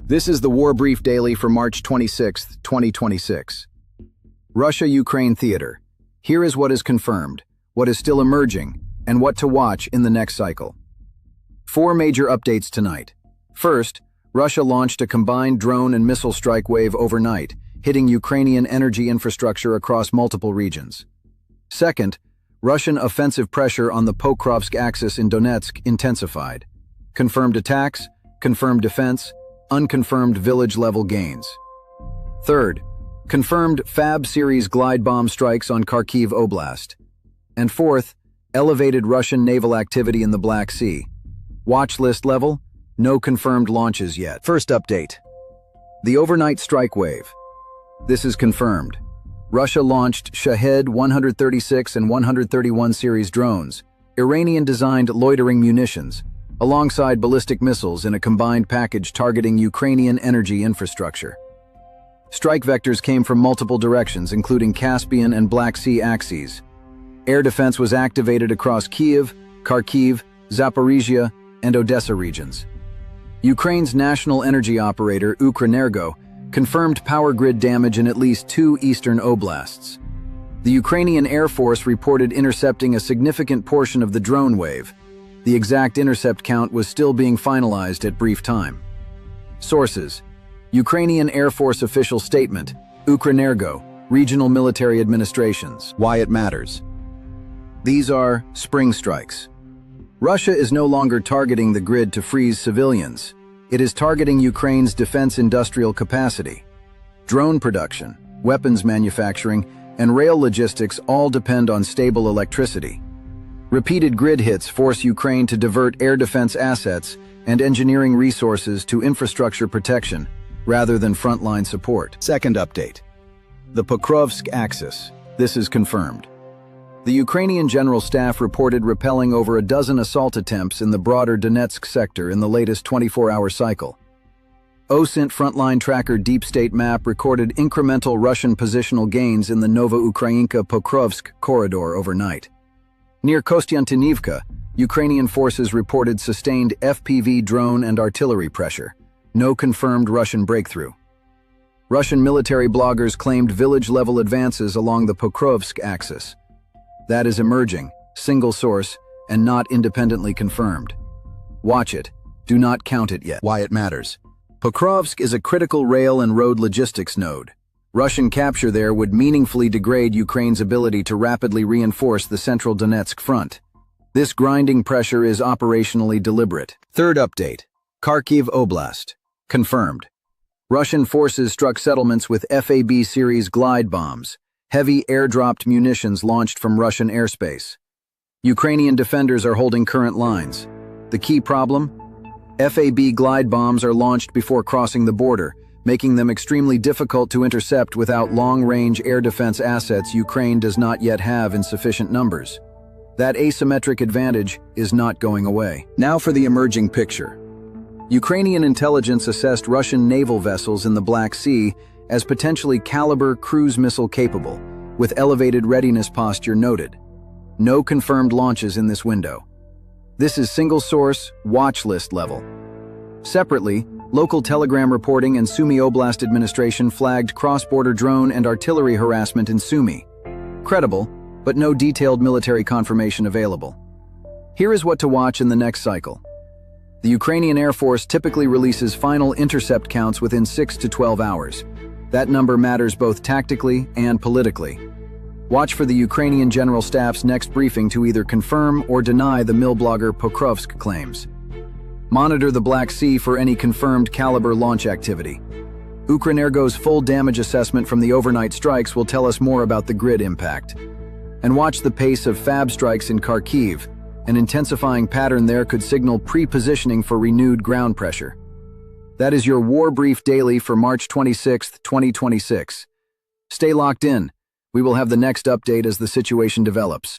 This is the War Brief Daily for March 26, 2026. Russia-Ukraine theater. Here is what is confirmed, what is still emerging, and what to watch in the next cycle. 4 major updates tonight. First, Russia launched a combined drone and missile strike wave overnight, hitting Ukrainian energy infrastructure across multiple regions. Second, Russian offensive pressure on the Pokrovsk axis in Donetsk intensified. Confirmed attacks, confirmed defense, unconfirmed village-level gains. Third, confirmed FAB series glide bomb strikes on Kharkiv Oblast. And fourth, elevated Russian naval activity in the Black Sea. Watch list level, no confirmed launches yet. First update. The overnight strike wave. This is confirmed. Russia launched Shahed 136 and 131 series drones, Iranian-designed loitering munitions, alongside ballistic missiles in a combined package targeting Ukrainian energy infrastructure. Strike vectors came from multiple directions, including Caspian and Black Sea axes. Air defense was activated across Kyiv, Kharkiv, Zaporizhzhia, and Odessa regions. Ukraine's national energy operator, Ukrenergo, confirmed power grid damage in at least 2 eastern oblasts. The Ukrainian Air Force reported intercepting a significant portion of the drone wave. The exact intercept count was still being finalized at brief time. Sources: Ukrainian Air Force official statement, Ukrenergo, regional military administrations. Why it matters. These are spring strikes. Russia is no longer targeting the grid to freeze civilians. It is targeting Ukraine's defense industrial capacity. Drone production, weapons manufacturing, and rail logistics all depend on stable electricity. Repeated grid hits force Ukraine to divert air defense assets and engineering resources to infrastructure protection rather than frontline support. Second update. The Pokrovsk axis. This is confirmed. The Ukrainian General Staff reported repelling over a dozen assault attempts in the broader Donetsk sector in the latest 24-hour cycle. OSINT frontline tracker Deep State Map recorded incremental Russian positional gains in the Novoukrayinka-Pokrovsk corridor overnight. Near Kostiantynivka, Ukrainian forces reported sustained FPV drone and artillery pressure. No confirmed Russian breakthrough. Russian military bloggers claimed village-level advances along the Pokrovsk axis. That is emerging, single source, and not independently confirmed. Watch it. Do not count it yet. Why it matters. Pokrovsk is a critical rail and road logistics node. Russian capture there would meaningfully degrade Ukraine's ability to rapidly reinforce the central Donetsk front. This grinding pressure is operationally deliberate. Third update. Kharkiv Oblast. Confirmed. Russian forces struck settlements with FAB series glide bombs, heavy airdropped munitions launched from Russian airspace. Ukrainian defenders are holding current lines. The key problem? FAB glide bombs are launched before crossing the border, making them extremely difficult to intercept without long-range air defense assets Ukraine does not yet have in sufficient numbers. That asymmetric advantage is not going away. Now for the emerging picture. Ukrainian intelligence assessed Russian naval vessels in the Black Sea as potentially Caliber cruise missile capable, with elevated readiness posture noted. No confirmed launches in this window. This is single source, watch list level. Separately, local Telegram reporting and Sumy Oblast administration flagged cross-border drone and artillery harassment in Sumy. Credible, but no detailed military confirmation available. Here is what to watch in the next cycle. The Ukrainian Air Force typically releases final intercept counts within 6 to 12 hours. That number matters both tactically and politically. Watch for the Ukrainian General Staff's next briefing to either confirm or deny the Milblogger Pokrovsk claims. Monitor the Black Sea for any confirmed Caliber launch activity. Ukrenergo's full damage assessment from the overnight strikes will tell us more about the grid impact. And watch the pace of FAB strikes in Kharkiv. An intensifying pattern there could signal pre-positioning for renewed ground pressure. That is your War Brief Daily for March 26, 2026. Stay locked in. We will have the next update as the situation develops.